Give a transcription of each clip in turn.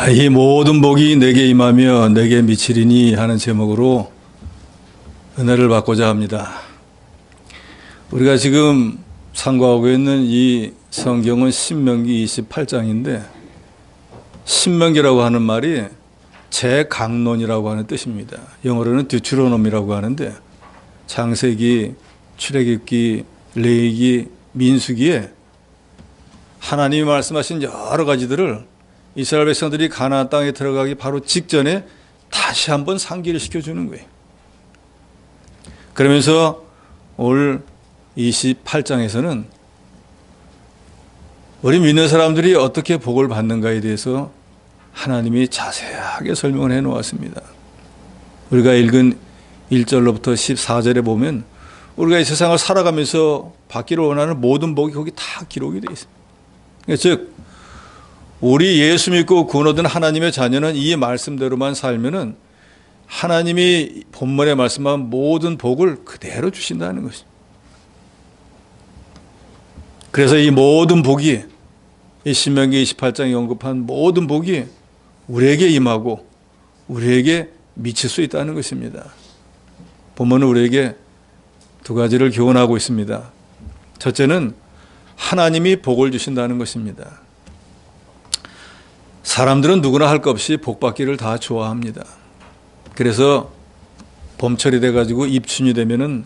이 모든 복이 내게 임하며 내게 미치리니 하는 제목으로 은혜를 받고자 합니다. 우리가 지금 상고하고 있는 이 성경은 신명기 28장인데 신명기라고 하는 말이 재강론이라고 하는 뜻입니다. 영어로는 듀트로놈이라고 하는데 창세기, 출애굽기, 레위기, 민수기에 하나님이 말씀하신 여러 가지들을 이스라엘 백성들이 가나안 땅에 들어가기 바로 직전에 다시 한번 상기를 시켜주는 거예요. 그러면서 오늘 28장에서는 우리 믿는 사람들이 어떻게 복을 받는가에 대해서 하나님이 자세하게 설명을 해 놓았습니다. 우리가 읽은 1절로부터 14절에 보면 우리가 이 세상을 살아가면서 받기를 원하는 모든 복이 거기 다 기록이 되어 있습니다. 즉 우리 예수 믿고 구원 얻은 하나님의 자녀는 이 말씀대로만 살면은 하나님이 본문에 말씀한 모든 복을 그대로 주신다는 것입니다. 그래서 이 모든 복이 이 신명기 28장에 언급한 모든 복이 우리에게 임하고 우리에게 미칠 수 있다는 것입니다. 본문은 우리에게 두 가지를 교훈하고 있습니다. 첫째는 하나님이 복을 주신다는 것입니다. 사람들은 누구나 할 것 없이 복 받기를 다 좋아합니다. 그래서 봄철이 돼가지고 입춘이 되면은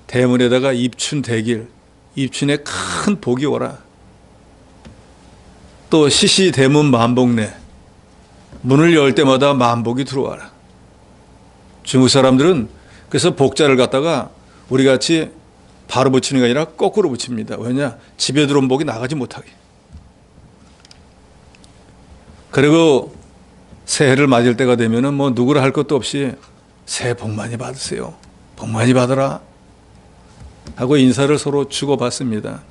대문에다가 입춘 대길, 입춘에 큰 복이 오라. 또 시시 대문 만복내, 문을 열 때마다 만복이 들어와라. 중국 사람들은 그래서 복자를 갖다가 우리 같이 바로 붙이는 게 아니라 거꾸로 붙입니다. 왜냐? 집에 들어온 복이 나가지 못하게. 그리고 새해를 맞을 때가 되면은 뭐 누구라 할 것도 없이 새해 복 많이 받으세요. 복 많이 받으라. 하고 인사를 서로 주고받습니다.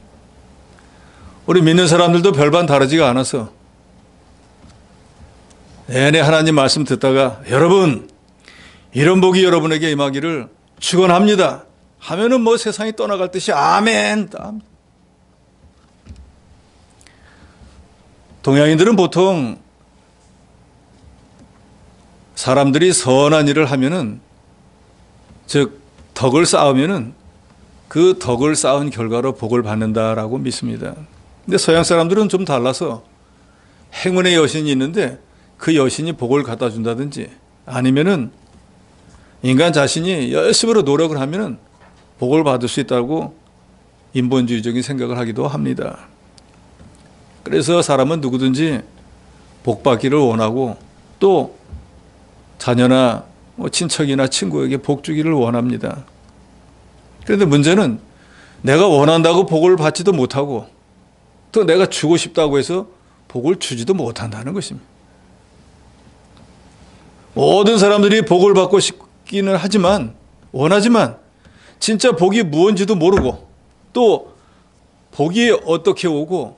우리 믿는 사람들도 별반 다르지가 않아서 내내 하나님 말씀 듣다가 여러분 이런 복이 여러분에게 임하기를 축원합니다. 하면은 뭐 세상이 떠나갈 듯이 아멘. 동양인들은 보통 사람들이 선한 일을 하면은 즉 덕을 쌓으면은 그 덕을 쌓은 결과로 복을 받는다라고 믿습니다. 근데 서양 사람들은 좀 달라서 행운의 여신이 있는데 그 여신이 복을 갖다 준다든지 아니면은 인간 자신이 열심으로 노력을 하면은 복을 받을 수 있다고 인본주의적인 생각을 하기도 합니다. 그래서 사람은 누구든지 복 받기를 원하고 또 자녀나 친척이나 친구에게 복 주기를 원합니다. 그런데 문제는 내가 원한다고 복을 받지도 못하고 또 내가 주고 싶다고 해서 복을 주지도 못한다는 것입니다. 모든 사람들이 복을 받고 싶기는 하지만 원하지만 진짜 복이 무엇인지도 모르고 또 복이 어떻게 오고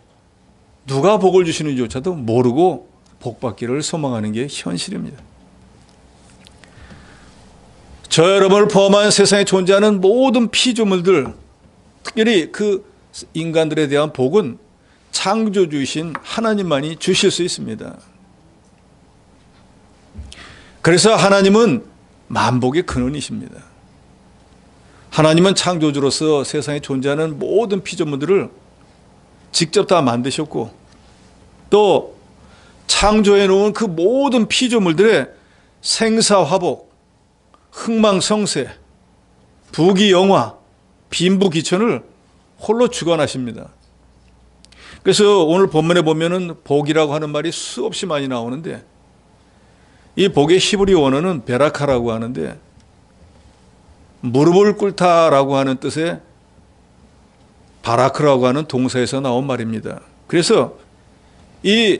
누가 복을 주시는지조차도 모르고 복 받기를 소망하는 게 현실입니다. 저 여러분을 포함한 세상에 존재하는 모든 피조물들, 특별히 그 인간들에 대한 복은 창조주이신 하나님만이 주실 수 있습니다. 그래서 하나님은 만복의 근원이십니다. 하나님은 창조주로서 세상에 존재하는 모든 피조물들을 직접 다 만드셨고 또 창조해 놓은 그 모든 피조물들의 생사화복, 흥망성쇠, 부귀영화, 빈부귀천을 홀로 주관하십니다. 그래서 오늘 본문에 보면은 복이라고 하는 말이 수없이 많이 나오는데 이 복의 히브리 원어는 베라카라고 하는데 무릎을 꿇다라고 하는 뜻의 바라크라고 하는 동사에서 나온 말입니다. 그래서 이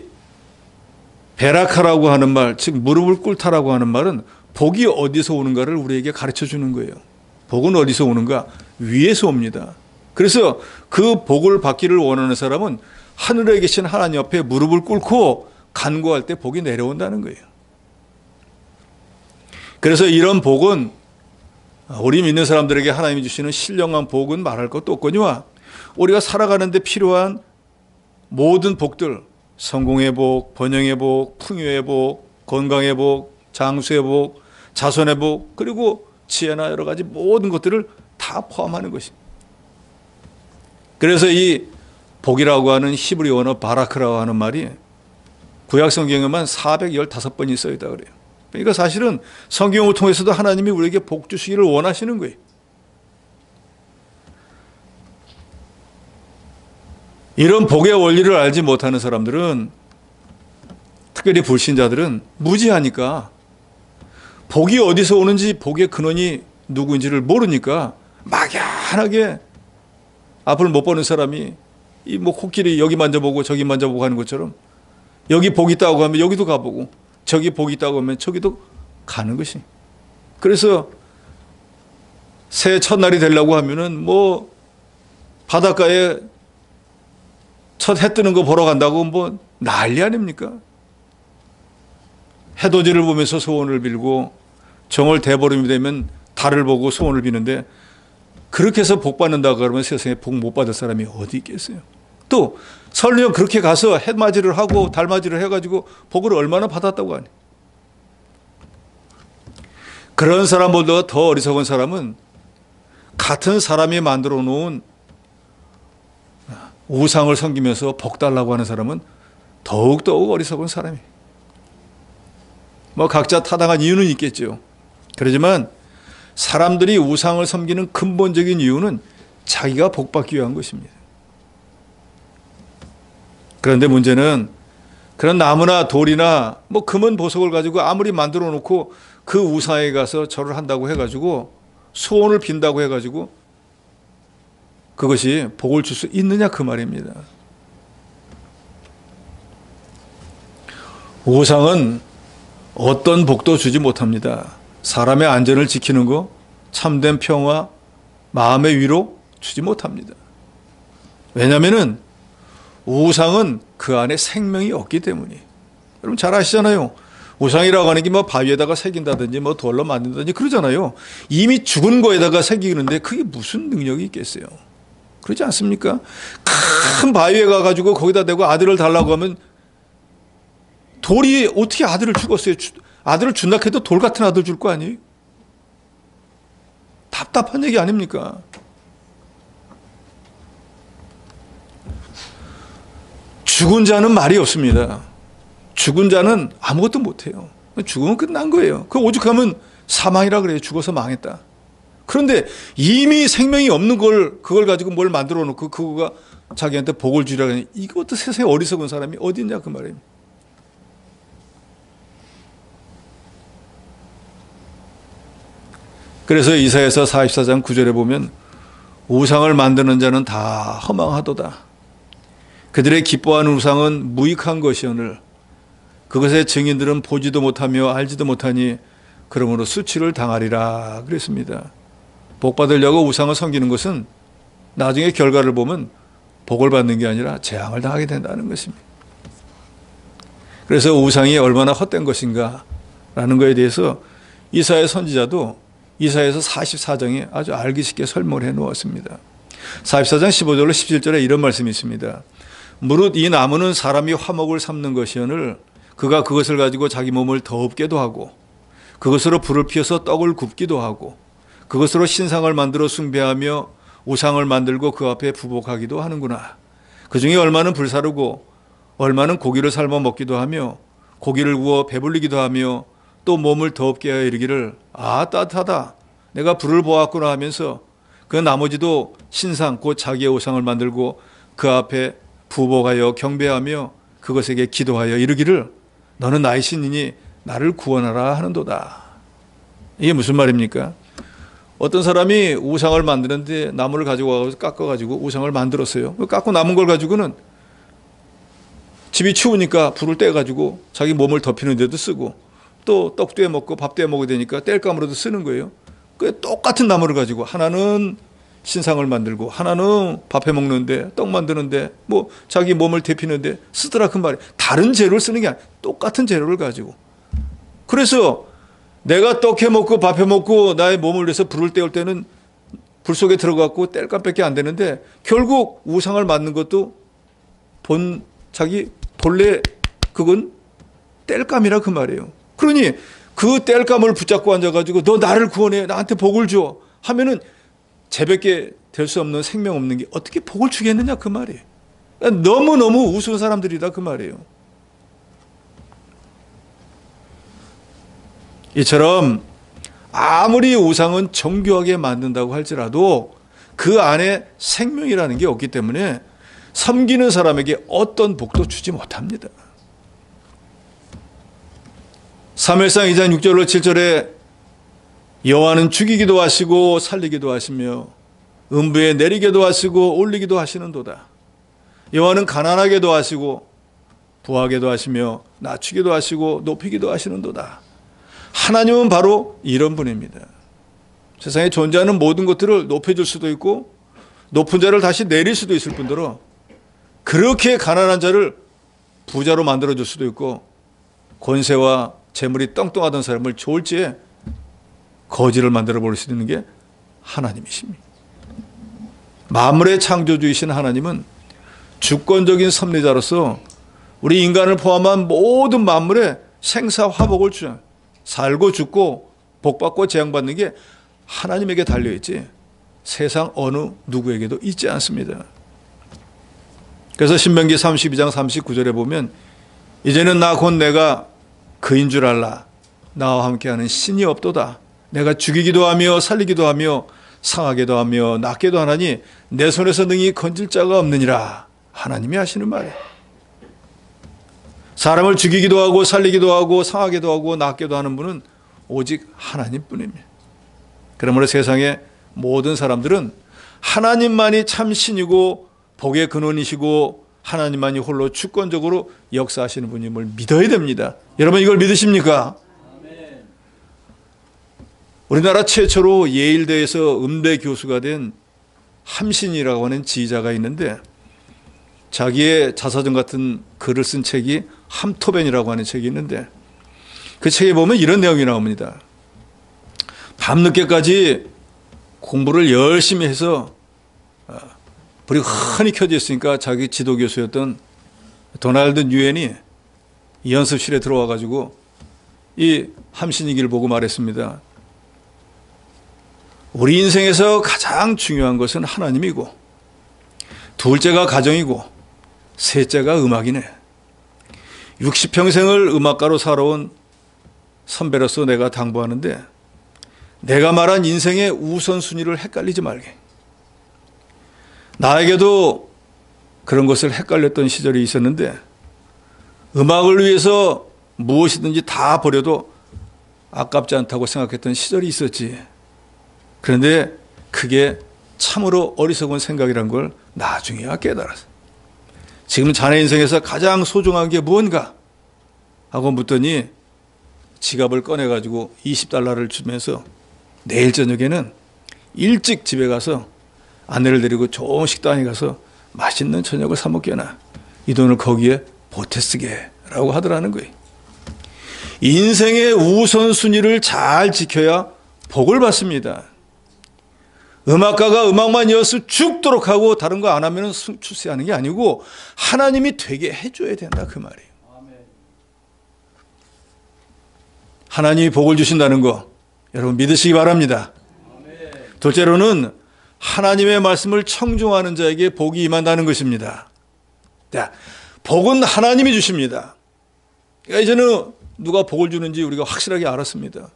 베라카라고 하는 말, 즉 무릎을 꿇다라고 하는 말은 복이 어디서 오는가를 우리에게 가르쳐 주는 거예요. 복은 어디서 오는가? 위에서 옵니다. 그래서 그 복을 받기를 원하는 사람은 하늘에 계신 하나님 앞에 무릎을 꿇고 간구할 때 복이 내려온다는 거예요. 그래서 이런 복은 우리 믿는 사람들에게 하나님이 주시는 신령한 복은 말할 것도 없거니와 우리가 살아가는 데 필요한 모든 복들, 성공의 복, 번영의 복, 풍요의 복, 건강의 복, 장수의 복, 자손의 복, 그리고 지혜나 여러 가지 모든 것들을 다 포함하는 것입니다. 그래서 이 복이라고 하는 히브리 언어 바라크라고 하는 말이 구약 성경에만 415번이 써 있다 그래요. 그러니까 사실은 성경을 통해서도 하나님이 우리에게 복 주시기를 원하시는 거예요. 이런 복의 원리를 알지 못하는 사람들은, 특별히 불신자들은 무지하니까, 복이 어디서 오는지, 복의 근원이 누구인지를 모르니까 막연하게 앞을 못 보는 사람이 이 뭐 코끼리 여기 만져보고 저기 만져보고 하는 것처럼 여기 복이 있다고 하면 여기도 가보고 저기 복이 있다고 하면 저기도 가는 것이. 그래서 새해 첫날이 되려고 하면은 뭐 바닷가에 첫 해 뜨는 거 보러 간다고 뭐 난리 아닙니까? 해돋이를 보면서 소원을 빌고 정월 대보름이 되면 달을 보고 소원을 비는데, 그렇게 해서 복 받는다 그러면 세상에 복 못 받을 사람이 어디 있겠어요? 또 설령 그렇게 가서 해맞이를 하고 달맞이를 해가지고 복을 얼마나 받았다고 하니. 그런 사람보다 더 어리석은 사람은 같은 사람이 만들어 놓은 우상을 섬기면서 복 달라고 하는 사람은 더욱더욱 어리석은 사람이에요. 뭐 각자 타당한 이유는 있겠죠. 그렇지만 사람들이 우상을 섬기는 근본적인 이유는 자기가 복받기 위한 것입니다. 그런데 문제는 그런 나무나 돌이나 뭐 금은 보석을 가지고 아무리 만들어 놓고 그 우상에 가서 절을 한다고 해가지고 소원을 빈다고 해가지고 그것이 복을 줄 수 있느냐 그 말입니다. 우상은 어떤 복도 주지 못합니다. 사람의 안전을 지키는 거, 참된 평화, 마음의 위로 주지 못합니다. 왜냐하면 우상은 그 안에 생명이 없기 때문이에요. 여러분 잘 아시잖아요. 우상이라고 하는 게 뭐 바위에다가 새긴다든지 뭐 돌로 만든다든지 그러잖아요. 이미 죽은 거에다가 새기는데 그게 무슨 능력이 있겠어요? 그렇지 않습니까? 큰 바위에 가가지고 거기다 대고 아들을 달라고 하면 돌이 어떻게 아들을 죽었어요? 아들을 준다 해도 돌 같은 아들 줄 거 아니에요? 답답한 얘기 아닙니까? 죽은 자는 말이 없습니다. 죽은 자는 아무것도 못해요. 죽으면 끝난 거예요. 그 오죽하면 사망이라 그래요. 죽어서 망했다. 그런데 이미 생명이 없는 그걸 가지고 뭘 만들어 놓고 그거가 자기한테 복을 주려고 하니, 이것도 세상에 어리석은 사람이 어디 있냐 그 말입니다. 그래서 이사야서 44장 9절에 보면 우상을 만드는 자는 다 허망하도다. 그들의 기뻐하는 우상은 무익한 것이오늘 그것의 증인들은 보지도 못하며 알지도 못하니 그러므로 수치를 당하리라 그랬습니다. 복 받으려고 우상을 섬기는 것은 나중에 결과를 보면 복을 받는 게 아니라 재앙을 당하게 된다는 것입니다. 그래서 우상이 얼마나 헛된 것인가 라는 것에 대해서 이사야 선지자도 이사야서 44장에 아주 알기 쉽게 설명을 해 놓았습니다. 44장 15절로 17절에 이런 말씀이 있습니다. 무릇 이 나무는 사람이 화목을 삼는 것이오늘 그가 그것을 가지고 자기 몸을 더웁게도 하고 그것으로 불을 피워서 떡을 굽기도 하고 그것으로 신상을 만들어 숭배하며 우상을 만들고 그 앞에 부복하기도 하는구나. 그 중에 얼마는 불사르고 얼마는 고기를 삶아 먹기도 하며 고기를 구워 배불리기도 하며 또 몸을 더웁게 하여 이르기를 아 따뜻하다 내가 불을 보았구나 하면서 그 나머지도 신상 곧 자기의 우상을 만들고 그 앞에 부복하여 경배하며 그것에게 기도하여 이르기를 너는 나의 신이니 나를 구원하라 하는도다. 이게 무슨 말입니까? 어떤 사람이 우상을 만드는데 나무를 가지고 와서 깎아가지고 우상을 만들었어요. 깎고 남은 걸 가지고는 집이 추우니까 불을 떼가지고 자기 몸을 덮이는 데도 쓰고 또 떡도 해 먹고 밥도 해 먹어야 되니까 땔감으로도 쓰는 거예요. 그 똑같은 나무를 가지고 하나는 신상을 만들고 하나는 밥 해 먹는데 떡 만드는데 뭐 자기 몸을 데피는데 쓰더라 그 말이에요. 다른 재료를 쓰는 게 아니라 똑같은 재료를 가지고. 그래서 내가 떡 해 먹고 밥 해 먹고 나의 몸을 위해서 불을 때울 때는 불 속에 들어갔고 땔감밖에 안 되는데 결국 우상을 만든 것도 자기 본래 그건 땔감이라 그 말이에요. 그러니 그 땔감을 붙잡고 앉아가지고 너 나를 구원해, 나한테 복을 줘 하면은 재밖에 될 수 없는 생명 없는 게 어떻게 복을 주겠느냐 그 말이에요. 너무너무 우스운 사람들이다 그 말이에요. 이처럼 아무리 우상은 정교하게 만든다고 할지라도 그 안에 생명이라는 게 없기 때문에 섬기는 사람에게 어떤 복도 주지 못합니다. 사무엘상 2장 6절로 7절에 여호와는 죽이기도 하시고 살리기도 하시며 음부에 내리게도 하시고 올리기도 하시는도다. 여호와는 가난하게도 하시고 부하게도 하시며 낮추기도 하시고 높이기도 하시는도다. 하나님은 바로 이런 분입니다. 세상에 존재하는 모든 것들을 높여줄 수도 있고 높은 자를 다시 내릴 수도 있을 뿐더러 그렇게 가난한 자를 부자로 만들어줄 수도 있고 권세와 재물이 떵떵하던 사람을 졸지에 거지를 만들어 버릴 수 있는 게 하나님이십니다. 만물의 창조주이신 하나님은 주권적인 섭리자로서 우리 인간을 포함한 모든 만물에 생사화복을 주셔. 살고 죽고 복받고 재앙받는 게 하나님에게 달려있지 세상 어느 누구에게도 있지 않습니다. 그래서 신명기 32장 39절에 보면 이제는 나 곧 내가 그인 줄 알라. 나와 함께하는 신이 없도다. 내가 죽이기도 하며 살리기도 하며 상하게도 하며 낫게도 하나니 내 손에서 능히 건질 자가 없느니라. 하나님이 하시는 말이에요. 사람을 죽이기도 하고 살리기도 하고 상하게도 하고 낫게도 하는 분은 오직 하나님뿐입니다. 그러므로 세상의 모든 사람들은 하나님만이 참 신이고 복의 근원이시고 하나님만이 홀로 주권적으로 역사하시는 분임을 믿어야 됩니다. 여러분 이걸 믿으십니까? 우리나라 최초로 예일대에서 음대 교수가 된 함신이라고 하는 지휘자가 있는데 자기의 자서전 같은 글을 쓴 책이 함토벤이라고 하는 책이 있는데 그 책에 보면 이런 내용이 나옵니다. 밤늦게까지 공부를 열심히 해서 불이 환히 켜져 있으니까 자기 지도교수였던 도널드 뉴엔이 연습실에 들어와 가지고 이 함신이기를 보고 말했습니다. 우리 인생에서 가장 중요한 것은 하나님이고 둘째가 가정이고 셋째가 음악이네. 60평생을 음악가로 살아온 선배로서 내가 당부하는데 내가 말한 인생의 우선순위를 헷갈리지 말게. 나에게도 그런 것을 헷갈렸던 시절이 있었는데 음악을 위해서 무엇이든지 다 버려도 아깝지 않다고 생각했던 시절이 있었지. 그런데 그게 참으로 어리석은 생각이란 걸 나중에야 깨달았어. 지금 자네 인생에서 가장 소중한 게 무언가? 하고 묻더니 지갑을 꺼내가지고 $20를 주면서 내일 저녁에는 일찍 집에 가서 아내를 데리고 좋은 식당에 가서 맛있는 저녁을 사 먹게나. 이 돈을 거기에 보태 쓰게 라고 하더라는 거예요. 인생의 우선순위를 잘 지켜야 복을 받습니다. 음악가가 음악만 이어서 죽도록 하고 다른 거 안 하면 출세하는 게 아니고 하나님이 되게 해줘야 된다 그 말이에요. 하나님이 복을 주신다는 거 여러분 믿으시기 바랍니다. 둘째로는 하나님의 말씀을 청종하는 자에게 복이 임한다는 것입니다. 자, 복은 하나님이 주십니다. 그러니까 이제는 누가 복을 주는지 우리가 확실하게 알았습니다.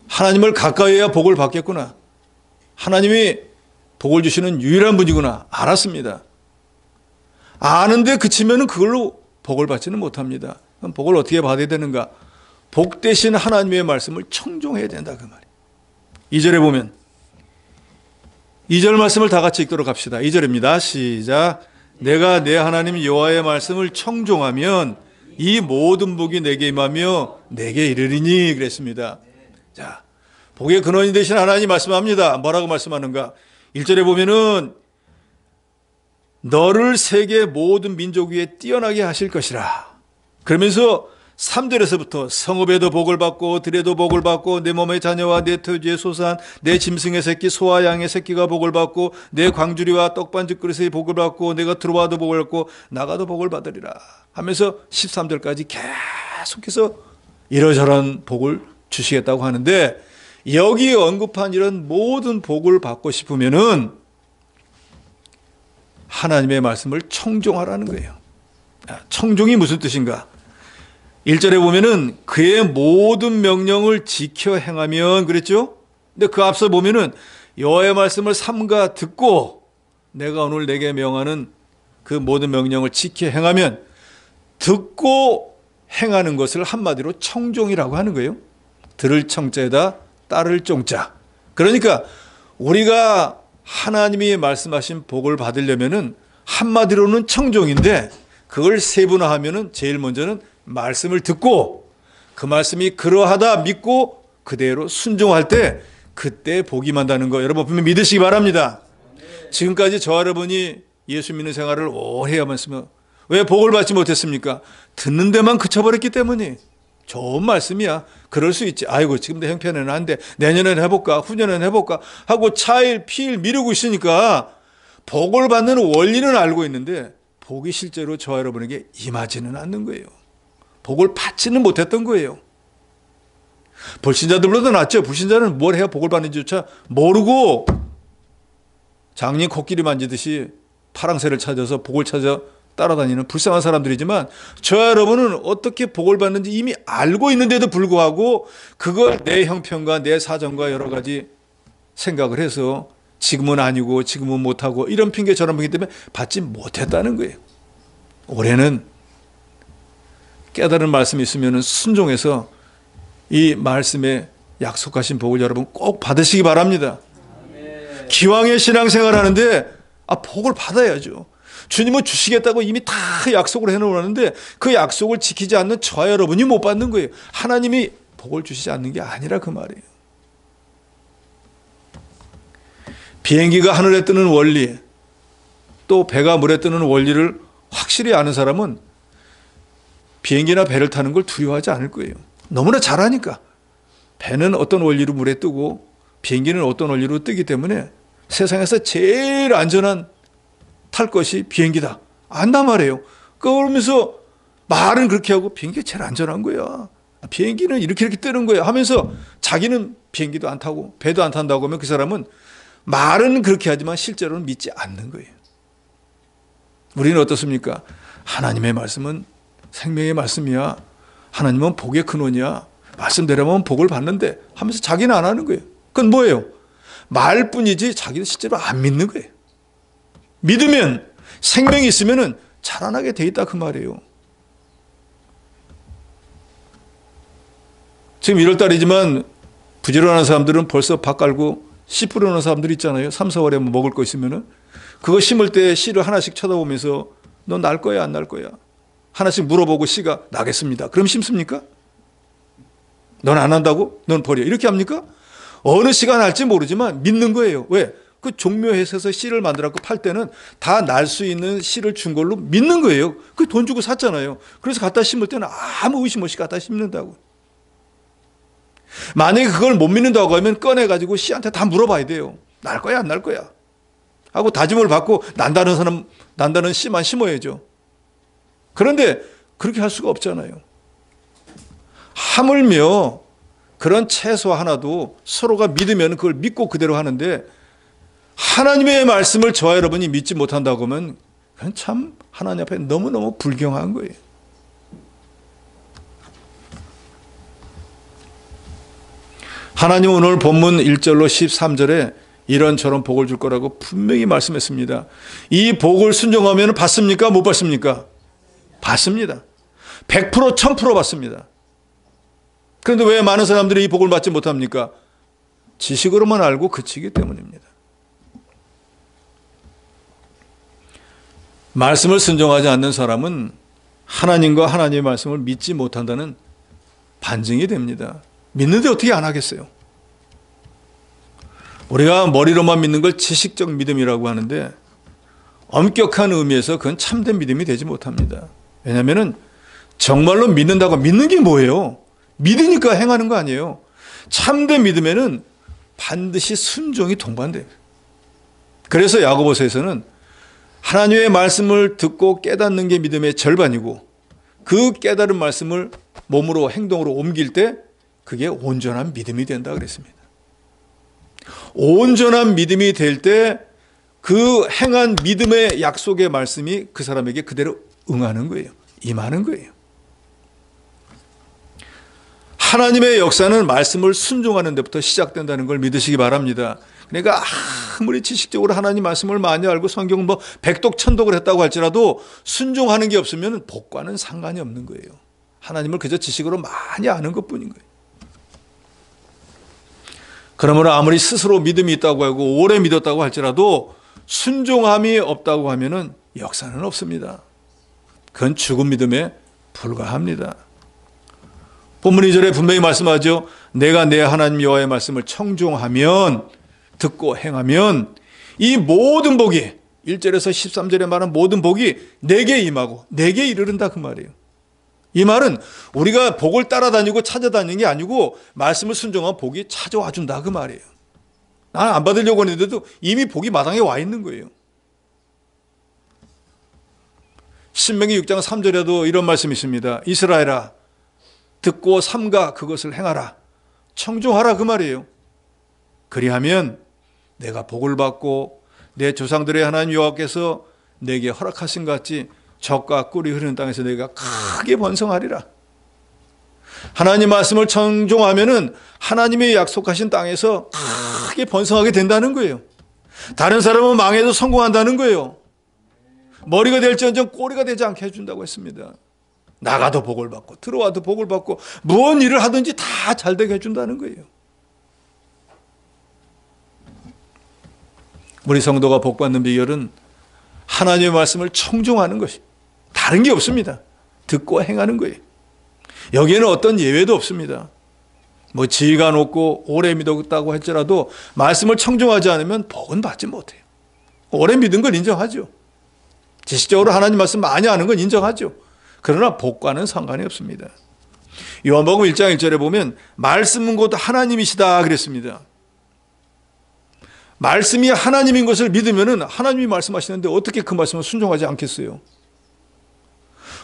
하나님을 가까이 해야 복을 받겠구나. 하나님이 복을 주시는 유일한 분이구나 알았습니다. 아는데 그치면 그걸로 복을 받지는 못합니다. 그럼 복을 어떻게 받아야 되는가? 복 대신 하나님의 말씀을 청종해야 된다 그 말이에요. 2절에 보면 2절 말씀을 다 같이 읽도록 합시다. 2절입니다. 시작. 내가 내 하나님 여호와의 말씀을 청종하면 이 모든 복이 내게 임하며 내게 이르리니 그랬습니다. 자, 복의 근원이 되신 하나님 말씀합니다. 뭐라고 말씀하는가? 1절에 보면은 너를 세계 모든 민족 위에 뛰어나게 하실 것이라. 그러면서 3절에서부터 성읍에도 복을 받고 들에도 복을 받고 내 몸의 자녀와 내 토지의 소산 내 짐승의 새끼 소와 양의 새끼가 복을 받고 내 광주리와 떡반죽 그릇의 복을 받고 내가 들어와도 복을 받고 나가도 복을 받으리라 하면서 13절까지 계속해서 이러저런 복을 주시겠다고 하는데, 여기에 언급한 이런 모든 복을 받고 싶으면은 하나님의 말씀을 청종하라는 거예요. 청종이 무슨 뜻인가? 1절에 보면은 그의 모든 명령을 지켜 행하면 그랬죠? 근데 그 앞서 보면은 여호와의 말씀을 삼가 듣고 내가 오늘 내게 명하는 그 모든 명령을 지켜 행하면, 듣고 행하는 것을 한마디로 청종이라고 하는 거예요. 들을 청자에다 따를 종자. 그러니까 우리가 하나님이 말씀하신 복을 받으려면은 한마디로는 청종인데, 그걸 세분화하면은 제일 먼저는 말씀을 듣고 그 말씀이 그러하다 믿고 그대로 순종할 때 그때 복이 만다는 거 여러분 분명히 믿으시기 바랍니다. 지금까지 저와 여러분이 예수 믿는 생활을 오래 해야만으면 왜 복을 받지 못했습니까? 듣는 데만 그쳐버렸기 때문에. 좋은 말씀이야. 그럴 수 있지. 아이고 지금 내 형편에는 안 돼. 내년에는 해볼까? 후년에는 해볼까? 하고 차일 피일 미루고 있으니까 복을 받는 원리는 알고 있는데 복이 실제로 저와 여러분에게 임하지는 않는 거예요. 복을 받지는 못했던 거예요. 불신자들보다 낫죠. 불신자는 뭘 해야 복을 받는지조차 모르고 장님 코끼리 만지듯이 파랑새를 찾아서 복을 찾아 따라다니는 불쌍한 사람들이지만, 저와 여러분은 어떻게 복을 받는지 이미 알고 있는데도 불구하고 그걸 내 형편과 내 사정과 여러 가지 생각을 해서 지금은 아니고 지금은 못하고 이런 핑계 저런 핑계 때문에 받지 못했다는 거예요. 올해는 깨달은 말씀이 있으면 순종해서 이 말씀에 약속하신 복을 여러분 꼭 받으시기 바랍니다. 기왕의 신앙생활 하는데 복을 받아야죠. 주님은 주시겠다고 이미 다 약속을 해놓았는데 그 약속을 지키지 않는 저와 여러분이 못 받는 거예요. 하나님이 복을 주시지 않는 게 아니라 그 말이에요. 비행기가 하늘에 뜨는 원리, 또 배가 물에 뜨는 원리를 확실히 아는 사람은 비행기나 배를 타는 걸 두려워하지 않을 거예요. 너무나 잘 아니까. 배는 어떤 원리로 물에 뜨고 비행기는 어떤 원리로 뜨기 때문에 세상에서 제일 안전한 탈 것이 비행기다 안단 말이에요. 그러면서 말은 그렇게 하고 비행기가 제일 안전한 거야. 비행기는 이렇게 뜨는 거야 하면서 자기는 비행기도 안 타고 배도 안 탄다고 하면 그 사람은 말은 그렇게 하지만 실제로는 믿지 않는 거예요. 우리는 어떻습니까? 하나님의 말씀은 생명의 말씀이야. 하나님은 복의 근원이야. 말씀대로면 복을 받는데 하면서 자기는 안 하는 거예요. 그건 뭐예요? 말뿐이지 자기는 실제로 안 믿는 거예요. 믿으면 생명이 있으면 자라나게 돼 있다 그 말이에요. 지금 1월달이지만 부지런한 사람들은 벌써 밭 깔고 씨 뿌려놓은 사람들 있잖아요. 3, 4월에 뭐 먹을 거 있으면은 그거 심을 때 씨를 하나씩 쳐다보면서 너 날 거야 안 날 거야 하나씩 물어보고 씨가 나겠습니다. 그럼 심습니까? 넌 안 한다고? 넌 버려. 이렇게 합니까? 어느 씨가 날지 모르지만 믿는 거예요. 왜? 그 종묘에서 씨를 만들었고 팔 때는 다 날 수 있는 씨를 준 걸로 믿는 거예요. 그 돈 주고 샀잖아요. 그래서 갖다 심을 때는 아무 의심 없이 갖다 심는다고. 만약에 그걸 못 믿는다고 하면 꺼내가지고 씨한테 다 물어봐야 돼요. 날 거야 안 날 거야 하고 다짐을 받고 난다는 씨만 심어야죠. 그런데 그렇게 할 수가 없잖아요. 하물며 그런 채소 하나도 서로가 믿으면 그걸 믿고 그대로 하는데, 하나님의 말씀을 저와 여러분이 믿지 못한다고 하면 그건 참 하나님 앞에 너무너무 불경한 거예요. 하나님은 오늘 본문 1절로 13절에 이런저런 복을 줄 거라고 분명히 말씀했습니다. 이 복을 순종하면 받습니까? 못 받습니까? 받습니다. 100% 1000% 받습니다. 그런데 왜 많은 사람들이 이 복을 받지 못합니까? 지식으로만 알고 그치기 때문입니다. 말씀을 순종하지 않는 사람은 하나님과 하나님의 말씀을 믿지 못한다는 반증이 됩니다. 믿는데 어떻게 안 하겠어요? 우리가 머리로만 믿는 걸 지식적 믿음이라고 하는데 엄격한 의미에서 그건 참된 믿음이 되지 못합니다. 왜냐하면 정말로 믿는다고 믿는 게 뭐예요? 믿으니까 행하는 거 아니에요. 참된 믿음에는 반드시 순종이 동반돼요. 그래서 야고보서에서는 하나님의 말씀을 듣고 깨닫는 게 믿음의 절반이고 그 깨달은 말씀을 몸으로 행동으로 옮길 때 그게 온전한 믿음이 된다 그랬습니다. 온전한 믿음이 될 때 그 행한 믿음의 약속의 말씀이 그 사람에게 그대로 응하는 거예요. 임하는 거예요. 하나님의 역사는 말씀을 순종하는 데부터 시작된다는 걸 믿으시기 바랍니다. 그러니까 아무리 지식적으로 하나님 말씀을 많이 알고 성경을 뭐 백독 천독을 했다고 할지라도 순종하는 게 없으면 복과는 상관이 없는 거예요. 하나님을 그저 지식으로 많이 아는 것뿐인 거예요. 그러므로 아무리 스스로 믿음이 있다고 하고 오래 믿었다고 할지라도 순종함이 없다고 하면은 역사는 없습니다. 그건 죽은 믿음에 불과합니다. 본문 2절에 분명히 말씀하죠. 내가 내 하나님 여호와의 말씀을 청종하면, 듣고 행하면 이 모든 복이 1절에서 13절에 말한 모든 복이 내게 임하고 내게 이르른다 그 말이에요. 이 말은 우리가 복을 따라다니고 찾아다니는 게 아니고 말씀을 순종한 복이 찾아와 준다 그 말이에요. 나는 안 받으려고 했는데도 이미 복이 마당에 와 있는 거예요. 신명기 6장 3절에도 이런 말씀이 있습니다. 이스라엘아 듣고 삼가 그것을 행하라. 청종하라 그 말이에요. 그리하면 내가 복을 받고 내 조상들의 하나님 여호와께서 내게 허락하신 것 같이 젖과 꿀이 흐르는 땅에서 내가 크게 번성하리라. 하나님 말씀을 청종하면은 하나님의 약속하신 땅에서 크게 번성하게 된다는 거예요. 다른 사람은 망해도 성공한다는 거예요. 머리가 될지언정 꼬리가 되지 않게 해준다고 했습니다. 나가도 복을 받고 들어와도 복을 받고 무슨 일을 하든지 다 잘되게 해준다는 거예요. 우리 성도가 복받는 비결은 하나님의 말씀을 청종하는 것이 다른 게 없습니다. 듣고 행하는 거예요. 여기에는 어떤 예외도 없습니다. 뭐 지위가 높고 오래 믿었다고 할지라도 말씀을 청종하지 않으면 복은 받지 못해요. 오래 믿은 걸 인정하죠. 지식적으로 하나님 말씀 많이 아는 건 인정하죠. 그러나 복과는 상관이 없습니다. 요한복음 1장 1절에 보면 말씀은 곧 하나님이시다 그랬습니다. 말씀이 하나님인 것을 믿으면 하나님이 말씀하시는데 어떻게 그 말씀을 순종하지 않겠어요?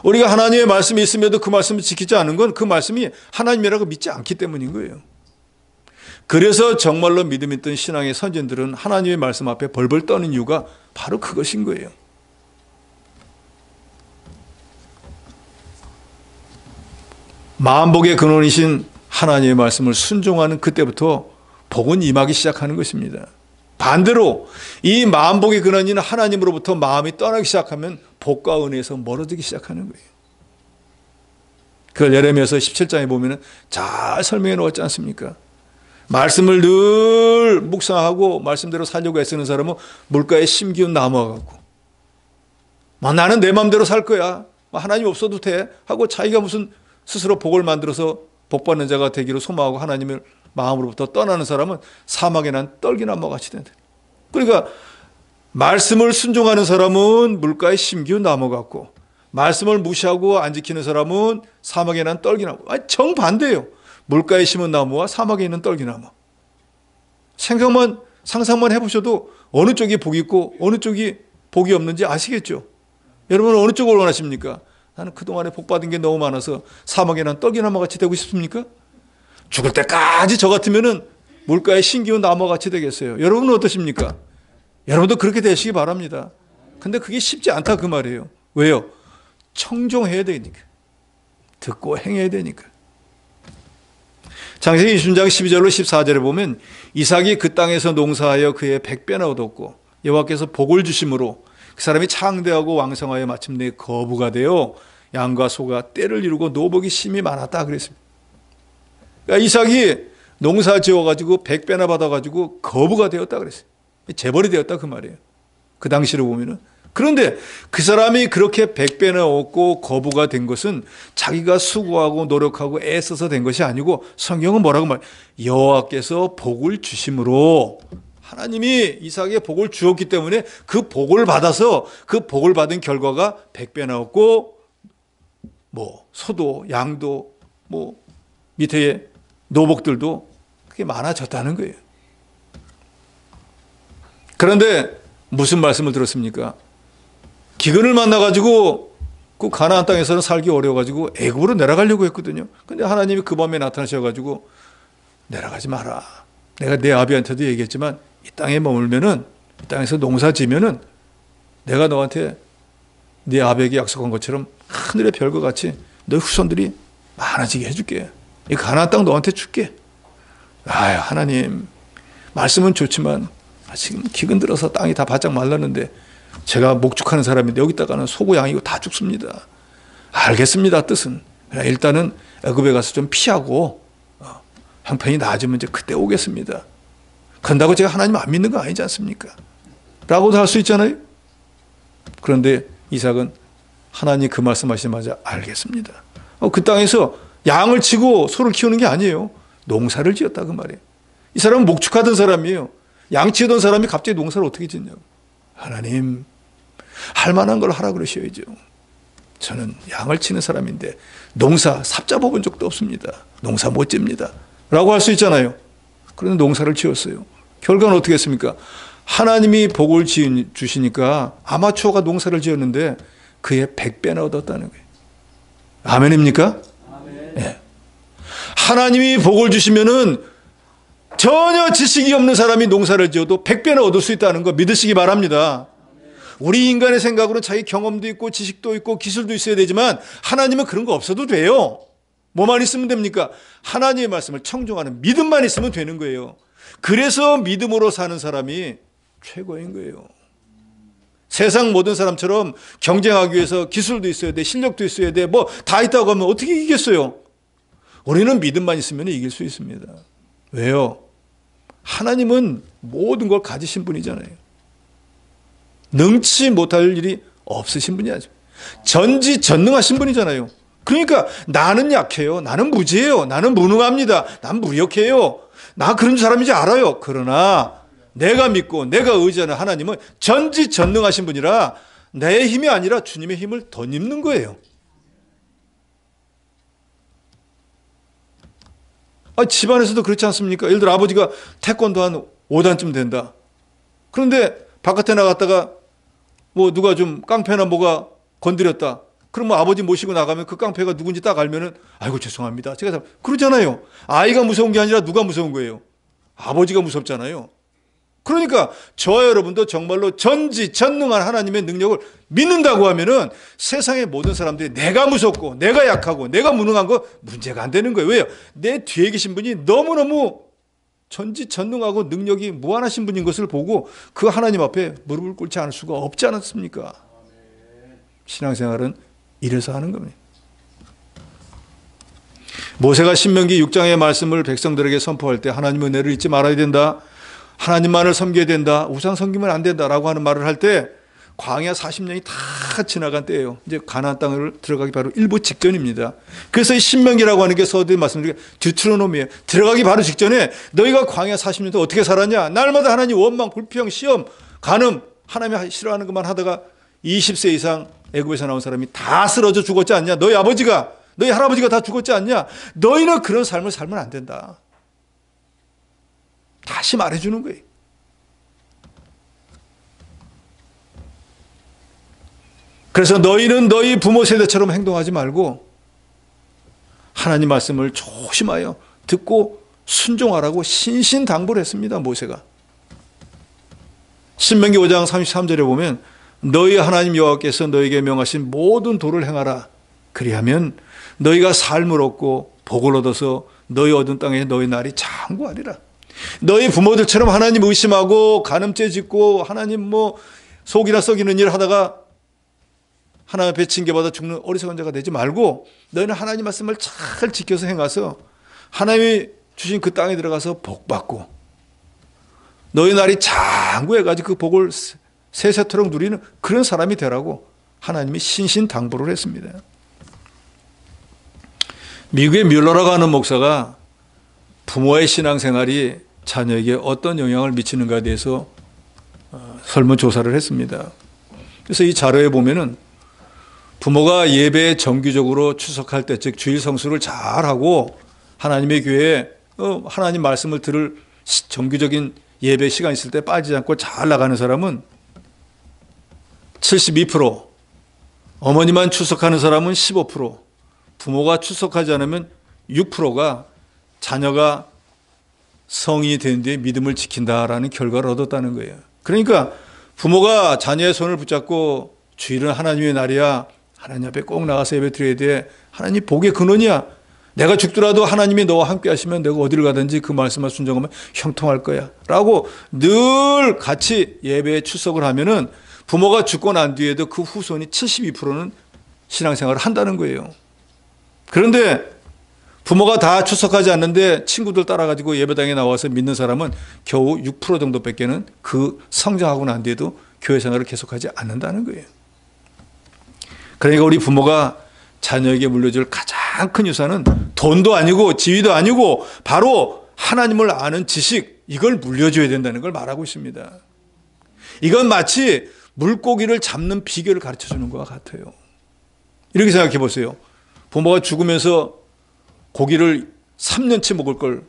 우리가 하나님의 말씀이 있음에도 그 말씀을 지키지 않은 건 그 말씀이 하나님이라고 믿지 않기 때문인 거예요. 그래서 정말로 믿음 있던 신앙의 선진들은 하나님의 말씀 앞에 벌벌 떠는 이유가 바로 그것인 거예요. 만복의 근원이신 하나님의 말씀을 순종하는 그때부터 복은 임하기 시작하는 것입니다. 반대로 이 만복의 근원인 하나님으로부터 마음이 떠나기 시작하면 복과 은혜에서 멀어지기 시작하는 거예요. 그걸 예레미야서 17장에 보면 잘 설명해 놓았지 않습니까? 말씀을 늘 묵상하고 말씀대로 살려고 애쓰는 사람은 물가에 심기운 나무와 같고 나는 내 마음대로 살 거야. 하나님 없어도 돼. 하고 자기가 무슨 스스로 복을 만들어서 복받는 자가 되기로 소망하고 하나님을 마음으로부터 떠나는 사람은 사막에 난 떨기나무와 같이 된다. 그러니까 말씀을 순종하는 사람은 물가에 심기운 나무 같고 말씀을 무시하고 안 지키는 사람은 사막에 난 떨기나무. 정반대예요. 물가에 심은 나무와 사막에 있는 떨기나무. 상상만 해보셔도 어느 쪽이 복이 있고 어느 쪽이 복이 없는지 아시겠죠? 여러분 어느 쪽을 원하십니까? 나는 그동안에 복받은 게 너무 많아서 사막에 난 떨기나무 같이 되고 싶습니까? 죽을 때까지 저 같으면은 물가에 심기운 나무 같이 되겠어요. 여러분은 어떠십니까? 여러분도 그렇게 되시기 바랍니다. 근데 그게 쉽지 않다 그 말이에요. 왜요? 청종해야 되니까. 듣고 행해야 되니까. 창세기 20장 12절로 14절에 보면 이삭이 그 땅에서 농사하여 그의 100배나 얻었고 여호와께서 복을 주심으로 그 사람이 창대하고 왕성하여 마침내 거부가 되어 양과 소가 떼를 이루고 노복이 심히 많았다 그랬습니다. 그러니까 이삭이 농사 지어가지고 100배나 받아가지고 거부가 되었다 그랬어요. 재벌이 되었다 그 말이에요. 그 당시로 보면은. 그런데 그 사람이 그렇게 100배나 얻고 거부가 된 것은 자기가 수고하고 노력하고 애써서 된 것이 아니고 성경은 뭐라고 말해요? 여호와께서 복을 주심으로 하나님이 이삭에게 복을 주었기 때문에 그 복을 받아서 그 복을 받은 결과가 100배나 얻고 뭐 소도 양도 뭐 밑에 노복들도 그게 많아졌다는 거예요. 그런데 무슨 말씀을 들었습니까? 기근을 만나가지고 그 가나안 땅에서는 살기 어려워가지고 애굽으로 내려가려고 했거든요. 근데 하나님이 그 밤에 나타나셔가지고 내려가지 마라. 내가 내 아비한테도 얘기했지만 이 땅에 머물면은, 이 땅에서 농사 지면은 내가 너한테 네 아비에게 약속한 것처럼 하늘의 별과 같이 너 후손들이 많아지게 해줄게. 이 가나안 땅 너한테 줄게. 아유, 하나님, 말씀은 좋지만 지금 기근 들어서 땅이 다 바짝 말랐는데 제가 목축하는 사람인데 여기다가는 소고 양이고 다 죽습니다. 알겠습니다, 뜻은. 일단은 애굽에 가서 좀 피하고 형편이 나아지면 이제 그때 오겠습니다. 그런다고 제가 하나님 안 믿는 거 아니지 않습니까? 라고도 할 수 있잖아요. 그런데 이삭은 하나님 그 말씀하시자마자 알겠습니다. 그 땅에서 양을 치고 소를 키우는 게 아니에요. 농사를 지었다 그 말이에요. 이 사람은 목축하던 사람이에요. 양 치던 사람이 갑자기 농사를 어떻게 짓냐고. 하나님, 할 만한 걸 하라 그러셔야죠. 저는 양을 치는 사람인데 농사 삽잡아 본 적도 없습니다. 농사 못 집니다. 라고 할 수 있잖아요. 그런데 농사를 지었어요. 결과는 어떻게 했습니까? 하나님이 복을 주시니까 아마추어가 농사를 지었는데 그의 100배나 얻었다는 거예요. 아멘입니까? 아멘. 네. 하나님이 복을 주시면은 전혀 지식이 없는 사람이 농사를 지어도 100배나 얻을 수 있다는 거 믿으시기 바랍니다. 우리 인간의 생각으로는 자기 경험도 있고 지식도 있고 기술도 있어야 되지만 하나님은 그런 거 없어도 돼요. 뭐만 있으면 됩니까? 하나님의 말씀을 청종하는 믿음만 있으면 되는 거예요. 그래서 믿음으로 사는 사람이 최고인 거예요. 세상 모든 사람처럼 경쟁하기 위해서 기술도 있어야 돼, 실력도 있어야 돼, 뭐 다 있다고 하면 어떻게 이기겠어요? 우리는 믿음만 있으면 이길 수 있습니다. 왜요? 하나님은 모든 걸 가지신 분이잖아요. 능치 못할 일이 없으신 분이 아니죠. 전지전능하신 분이잖아요. 그러니까 나는 약해요. 나는 무지해요. 나는 무능합니다. 난 무력해요. 나 그런 사람인지 알아요. 그러나 내가 믿고 내가 의지하는 하나님은 전지전능하신 분이라 내 힘이 아니라 주님의 힘을 덧입는 거예요. 집안에서도 그렇지 않습니까? 예를 들어 아버지가 태권도 한 5단쯤 된다. 그런데 바깥에 나갔다가 뭐 누가 좀 깡패나 뭐가 건드렸다. 그러면 아버지 모시고 나가면 그 깡패가 누군지 딱 알면은 아이고 죄송합니다. 제가 그러잖아요. 아이가 무서운 게 아니라 누가 무서운 거예요? 아버지가 무섭잖아요. 그러니까 저와 여러분도 정말로 전지전능한 하나님의 능력을 믿는다고 하면은 세상의 모든 사람들이 내가 무섭고 내가 약하고 내가 무능한 거 문제가 안 되는 거예요. 왜요? 내 뒤에 계신 분이 너무너무 전지전능하고 능력이 무한하신 분인 것을 보고 그 하나님 앞에 무릎을 꿇지 않을 수가 없지 않았습니까? 신앙생활은 이래서 하는 겁니다. 모세가 신명기 6장의 말씀을 백성들에게 선포할 때 하나님 은혜를 잊지 말아야 된다. 하나님만을 섬겨야 된다. 우상 섬기면 안 된다라고 하는 말을 할 때 광야 40년이 다 지나간 때예요. 이제 가나안 땅을 들어가기 바로 일부 직전입니다. 그래서 이 신명기라고 하는 게 서두에 말씀드린 듀트로노미예요. 들어가기 바로 직전에 너희가 광야 40년 동안 어떻게 살았냐? 날마다 하나님 원망, 불평, 시험, 간음, 하나님이 싫어하는 것만 하다가 20세 이상 애굽에서 나온 사람이 다 쓰러져 죽었지 않냐? 너희 아버지가, 너희 할아버지가 다 죽었지 않냐? 너희는 그런 삶을 살면 안 된다. 다시 말해주는 거예요. 그래서 너희는 너희 부모 세대처럼 행동하지 말고 하나님 말씀을 조심하여 듣고 순종하라고 신신당부를 했습니다. 모세가. 신명기 5장 33절에 보면 너희 하나님 여호와께서 너희에게 명하신 모든 도를 행하라. 그리하면 너희가 삶을 얻고 복을 얻어서 너희 얻은 땅에 너희 날이 장구하리라. 너희 부모들처럼 하나님 의심하고 간음죄 짓고 하나님 뭐 속이나 썩이는 일 하다가 하나님 앞에 징계받아 죽는 어리석은 자가 되지 말고 너희는 하나님 말씀을 잘 지켜서 행하서 하나님이 주신 그 땅에 들어가서 복 받고 너희 날이 장구해가지고 그 복을 세세토록 누리는 그런 사람이 되라고 하나님이 신신당부를 했습니다. 미국의 뮬러라고 하는 목사가 부모의 신앙생활이 자녀에게 어떤 영향을 미치는가에 대해서 설문조사를 했습니다. 그래서 이 자료에 보면은 부모가 예배에 정기적으로 출석할 때, 즉 주일 성수를 잘하고 하나님의 교회에 하나님 말씀을 들을 정기적인 예배 시간 있을 때 빠지지 않고 잘 나가는 사람은 72%, 어머니만 출석하는 사람은 15%, 부모가 출석하지 않으면 6%가 자녀가 성인이 된 뒤에 믿음을 지킨다라는 결과를 얻었다는 거예요. 그러니까 부모가 자녀의 손을 붙잡고 주일은 하나님의 날이야, 하나님 앞에 꼭 나가서 예배 드려야 돼, 하나님 복의 근원이야, 내가 죽더라도 하나님이 너와 함께 하시면 내가 어디를 가든지 그 말씀을 순종하면 형통할 거야 라고 늘 같이 예배에 출석을 하면은 부모가 죽고 난 뒤에도 그 후손이 72%는 신앙생활을 한다는 거예요. 그런데 부모가 다 출석하지 않는데 친구들 따라가지고 예배당에 나와서 믿는 사람은 겨우 6% 정도밖에는 그 성장하고 난 뒤에도 교회 생활을 계속하지 않는다는 거예요. 그러니까 우리 부모가 자녀에게 물려줄 가장 큰 유산은 돈도 아니고 지위도 아니고 바로 하나님을 아는 지식, 이걸 물려줘야 된다는 걸 말하고 있습니다. 이건 마치 물고기를 잡는 비결을 가르쳐주는 것과 같아요. 이렇게 생각해 보세요. 부모가 죽으면서 고기를 3년치 먹을 걸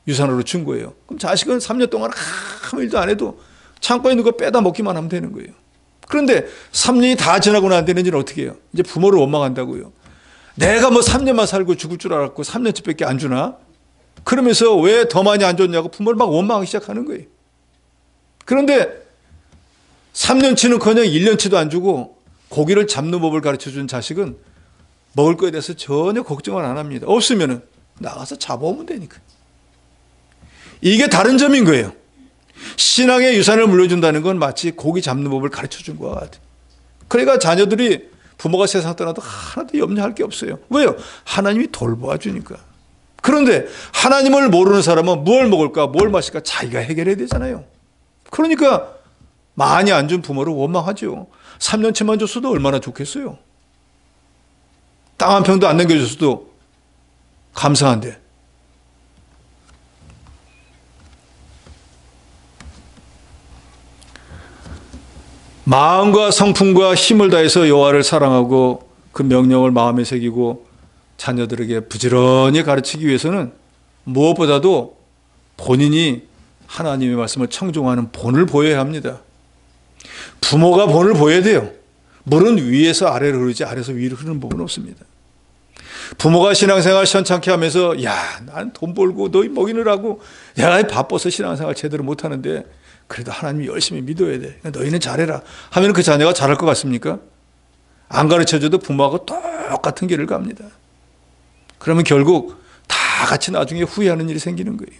유산으로 준 거예요. 그럼 자식은 3년 동안 아무 일도 안 해도 창고에 있는 거 빼다 먹기만 하면 되는 거예요. 그런데 3년이 다 지나고 난 뒤에는 어떻게 해요? 이제 부모를 원망한다고요. 내가 뭐 3년만 살고 죽을 줄 알았고 3년치밖에 안 주나? 그러면서 왜 더 많이 안 줬냐고 부모를 막 원망하기 시작하는 거예요. 그런데 3년치는커녕 1년치도 안 주고 고기를 잡는 법을 가르쳐준 자식은 먹을 거에 대해서 전혀 걱정을 안 합니다. 없으면 나가서 잡아오면 되니까. 이게 다른 점인 거예요. 신앙의 유산을 물려준다는 건 마치 고기 잡는 법을 가르쳐준 것 같아요. 그러니까 자녀들이 부모가 세상 떠나도 하나도 염려할 게 없어요. 왜요? 하나님이 돌보아 주니까. 그런데 하나님을 모르는 사람은 뭘 먹을까, 뭘 마실까 자기가 해결해야 되잖아요. 그러니까 많이 안 준 부모를 원망하죠. 3년치만 줬어도 얼마나 좋겠어요. 땅 한 평도 안 남겨줬어도 감사한데. 마음과 성품과 힘을 다해서 여호와를 사랑하고 그 명령을 마음에 새기고 자녀들에게 부지런히 가르치기 위해서는 무엇보다도 본인이 하나님의 말씀을 청종하는 본을 보여야 합니다. 부모가 본을 보여야 돼요. 물은 위에서 아래로 흐르지 아래에서 위로 흐르는 법은 없습니다. 부모가 신앙생활 시원찮게 하면서 야, 난 돈 벌고 너희 먹이느라고 내가 바빠서 신앙생활 제대로 못하는데 그래도 하나님이 열심히 믿어야 돼, 너희는 잘해라 하면 그 자녀가 잘할 것 같습니까? 안 가르쳐줘도 부모하고 똑같은 길을 갑니다. 그러면 결국 다 같이 나중에 후회하는 일이 생기는 거예요.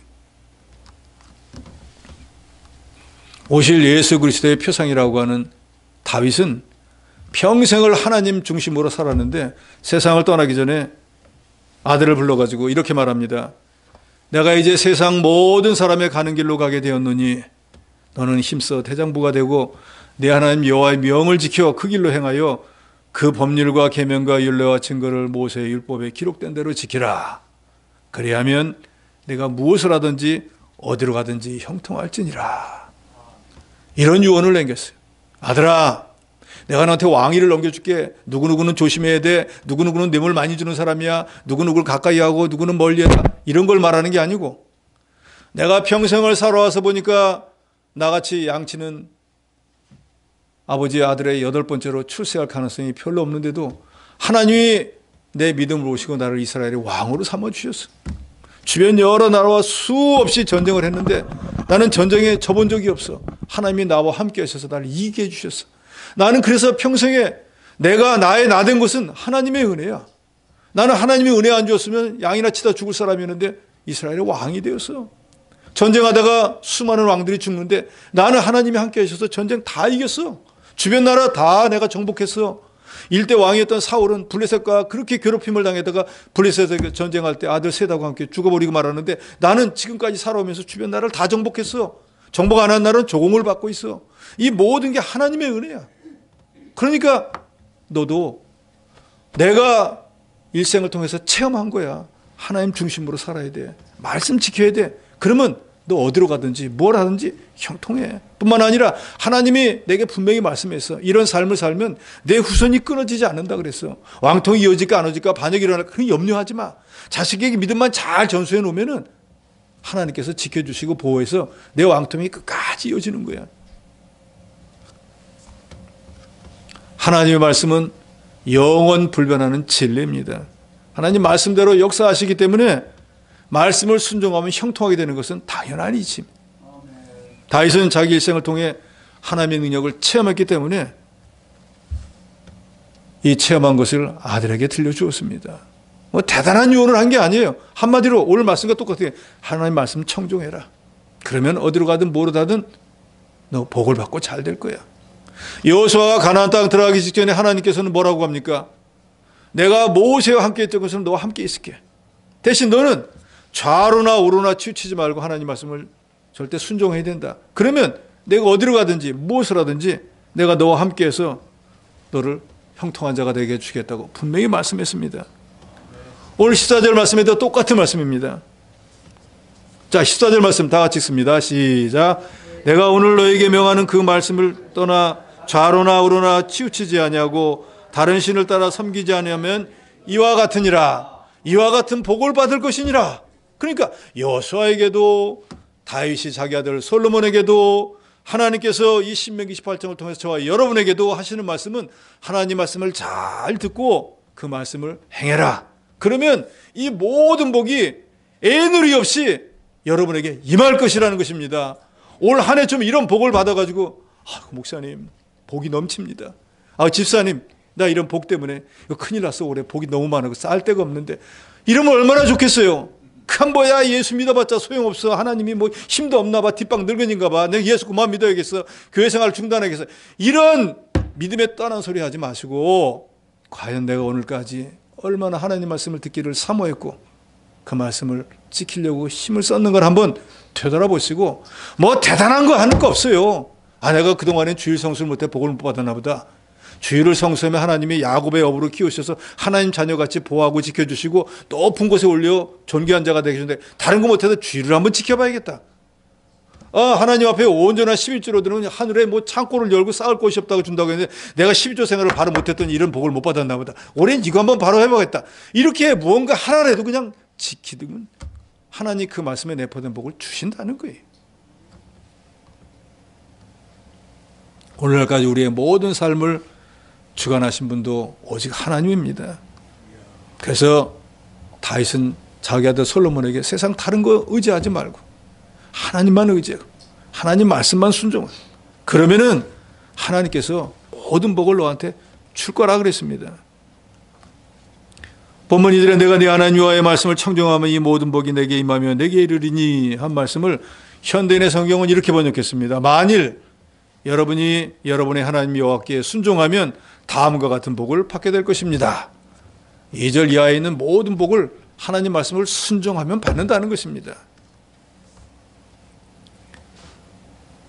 오실 예수 그리스도의 표상이라고 하는 다윗은 평생을 하나님 중심으로 살았는데 세상을 떠나기 전에 아들을 불러가지고 이렇게 말합니다. 내가 이제 세상 모든 사람의 가는 길로 가게 되었노니 너는 힘써 대장부가 되고 내 하나님 여호와의 명을 지켜 그 길로 행하여 그 법률과 계명과 율례와 증거를 모세의 율법에 기록된 대로 지키라. 그리하면 내가 무엇을 하든지 어디로 가든지 형통할지니라. 이런 유언을 남겼어요. 아들아, 내가 너한테 왕위를 넘겨줄게. 누구누구는 조심해야 돼. 누구누구는 뇌물 많이 주는 사람이야. 누구누구를 가까이 하고 누구는 멀리 해라. 이런 걸 말하는 게 아니고 내가 평생을 살아와서 보니까 나같이 양치는 아버지의 아들의 8번째로 출세할 가능성이 별로 없는데도 하나님이 내 믿음을 오시고 나를 이스라엘의 왕으로 삼아주셨어. 주변 여러 나라와 수없이 전쟁을 했는데 나는 전쟁에 져본 적이 없어. 하나님이 나와 함께 하셔서 나를 이기게 해주셨어. 나는 그래서 평생에 내가 나의 나된 것은 하나님의 은혜야. 나는 하나님의 은혜 안 주었으면 양이나 치다 죽을 사람이었는데 이스라엘의 왕이 되었어. 전쟁하다가 수많은 왕들이 죽는데 나는 하나님이 함께 하셔서 전쟁 다 이겼어. 주변 나라 다 내가 정복했어. 일대 왕이었던 사울은 블레셋과 그렇게 괴롭힘을 당했다가 블레셋에 전쟁할 때 아들 셋하고 함께 죽어버리고 말았는데 나는 지금까지 살아오면서 주변 나라를 다 정복했어. 정복 안 한 나라는 조공을 받고 있어. 이 모든 게 하나님의 은혜야. 그러니까 너도 내가 일생을 통해서 체험한 거야. 하나님 중심으로 살아야 돼. 말씀 지켜야 돼. 그러면 너 어디로 가든지 뭘 하든지 형통해. 뿐만 아니라 하나님이 내게 분명히 말씀했어. 이런 삶을 살면 내 후손이 끊어지지 않는다 그랬어. 왕통이 이어질까 안 이어질까 반역이 일어날까 그런 염려하지 마. 자식에게 믿음만 잘 전수해 놓으면은 하나님께서 지켜주시고 보호해서 내 왕통이 끝까지 이어지는 거야. 하나님의 말씀은 영원 불변하는 진리입니다. 하나님 말씀대로 역사하시기 때문에 말씀을 순종하면 형통하게 되는 것은 당연한 이치입니다. 다윗은 자기 일생을 통해 하나님의 능력을 체험했기 때문에 이 체험한 것을 아들에게 들려주었습니다. 뭐 대단한 유언을 한 게 아니에요. 한마디로 오늘 말씀과 똑같아요. 하나님 말씀 청종해라. 그러면 어디로 가든 뭐로 가든 너 복을 받고 잘 될 거야. 여호수아가 가나안 땅 들어가기 직전에 하나님께서는 뭐라고 합니까? 내가 모세와 함께 했던 것은 너와 함께 있을게. 대신 너는 좌로나 우로나 치우치지 말고 하나님 말씀을 절대 순종해야 된다. 그러면 내가 어디로 가든지 무엇을 하든지 내가 너와 함께해서 너를 형통한 자가 되게 해주겠다고 분명히 말씀했습니다. 오늘 14절 말씀에도 똑같은 말씀입니다. 자, 14절 말씀 다 같이 읽습니다. 시작. 내가 오늘 너에게 명하는 그 말씀을 떠나 좌로나 우로나 치우치지 아니하고 다른 신을 따라 섬기지 아니하면 이와 같으니라. 이와 같은 복을 받을 것이니라. 그러니까 여호수아에게도 다윗이 자기 아들 솔로몬에게도 하나님께서 이 신명기 18장을 통해서 저와 여러분에게도 하시는 말씀은 하나님 말씀을 잘 듣고 그 말씀을 행해라. 그러면 이 모든 복이 애누리 없이 여러분에게 임할 것이라는 것입니다. 올 한 해 좀 이런 복을 받아가지고 목사님 복이 넘칩니다. 집사님 나 이런 복 때문에 이거 큰일 났어. 올해 복이 너무 많아서 쌀 데가 없는데 이러면 얼마나 좋겠어요. 큰 뭐야 예수 믿어봤자 소용없어. 하나님이 뭐 힘도 없나 봐. 뒷방 늙은인가 봐. 내가 예수 그만 믿어야겠어. 교회 생활 중단하겠어. 이런 믿음에 떠난 소리 하지 마시고 과연 내가 오늘까지 얼마나 하나님 말씀을 듣기를 사모했고 그 말씀을 지키려고 힘을 썼는 걸 한번 되돌아보시고 뭐 대단한 거 하는 거 없어요. 내가 그동안엔 주일 성수를 못해 복을 못 받았나 보다. 주일을 성수하며 하나님이 야곱의 어부로 키우셔서 하나님 자녀같이 보호하고 지켜주시고 높은 곳에 올려 존귀한 자가 되게 해주는데 다른 거 못해도 주일을 한번 지켜봐야겠다. 하나님 앞에 온전한 11조로 들으면 하늘에 뭐 창고를 열고 쌓을 곳이 없다고 준다고 했는데 내가 12조 생활을 바로 못했더니 이런 복을 못 받았나 보다. 올해는 이거 한번 바로 해봐야겠다. 이렇게 무언가 하나라도 그냥 지키면 하나님 그 말씀에 내포된 복을 주신다는 거예요. 오늘날까지 우리의 모든 삶을 주관하신 분도 오직 하나님입니다. 그래서 다윗은 자기 아들 솔로몬에게 세상 다른 거 의지하지 말고 하나님만 의지하고 하나님 말씀만 순종하고 그러면은 하나님께서 모든 복을 너한테 줄 거라 그랬습니다. 본문 이들에 내가 네 하나님 여호와의 말씀을 청종하면 이 모든 복이 내게 임하며 내게 이르리니 한 말씀을 현대인의 성경은 이렇게 번역했습니다. 만일 여러분이 여러분의 하나님 여호와께 순종하면 다음과 같은 복을 받게 될 것입니다. 2절 이하에 있는 모든 복을 하나님 말씀을 순종하면 받는다는 것입니다.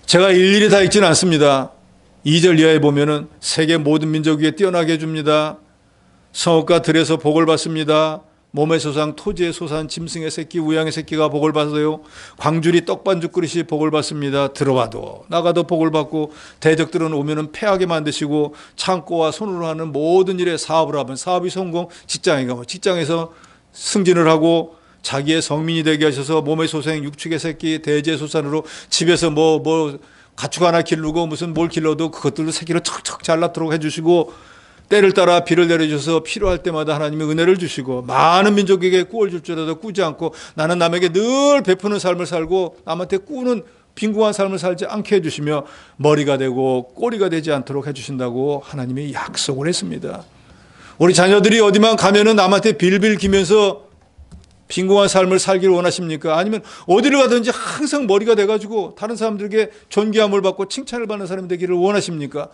제가 일일이 다 읽지는 않습니다. 2절 이하에 보면은 세계 모든 민족 위에 뛰어나게 해줍니다. 성읍과 들에서 복을 받습니다. 몸의 소상, 토지의 소산, 짐승의 새끼, 우양의 새끼가 복을 받아요. 광주리 떡반죽 그릇이 복을 받습니다. 들어와도 나가도 복을 받고 대적들은 오면은 패하게 만드시고 창고와 손으로 하는 모든 일에 사업을 하면 사업이 성공, 직장에 가면 직장에서 승진을 하고 자기의 성민이 되게 하셔서 몸의 소생, 육축의 새끼, 대지의 소산으로 집에서 뭐 가축 하나 기르고 무슨 뭘 길러도 그것들도 새끼로 척척 잘라도록 해주시고 때를 따라 비를 내려주셔서 필요할 때마다 하나님의 은혜를 주시고 많은 민족에게 꿀을 줄 줄알아도 꾸지 않고 나는 남에게 늘 베푸는 삶을 살고 남한테 꾸는 빈궁한 삶을 살지 않게 해주시며 머리가 되고 꼬리가 되지 않도록 해주신다고 하나님이 약속을 했습니다. 우리 자녀들이 어디만 가면은 남한테 빌빌 기면서 빈궁한 삶을 살기를 원하십니까? 아니면 어디를 가든지 항상 머리가 돼가지고 다른 사람들에게 존귀함을 받고 칭찬을 받는 사람이 되기를 원하십니까?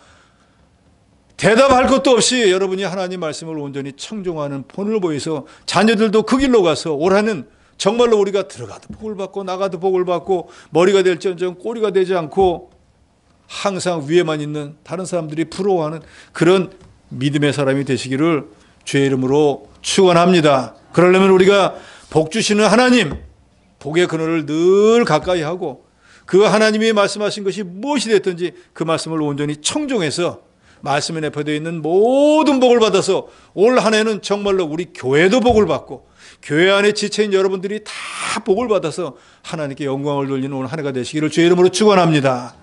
대답할 것도 없이 여러분이 하나님 말씀을 온전히 청종하는 본을 보여서 자녀들도 그 길로 가서 올해는 정말로 우리가 들어가도 복을 받고 나가도 복을 받고 머리가 될지언정 꼬리가 되지 않고 항상 위에만 있는 다른 사람들이 부러워하는 그런 믿음의 사람이 되시기를 주의 이름으로 축원합니다. 그러려면 우리가 복 주시는 하나님, 복의 근원을 늘 가까이 하고 그 하나님이 말씀하신 것이 무엇이 됐든지 그 말씀을 온전히 청종해서 말씀에 내포되어 있는 모든 복을 받아서 올 한 해는 정말로 우리 교회도 복을 받고 교회 안에 지체인 여러분들이 다 복을 받아서 하나님께 영광을 돌리는 올 한 해가 되시기를 주의 이름으로 축원합니다.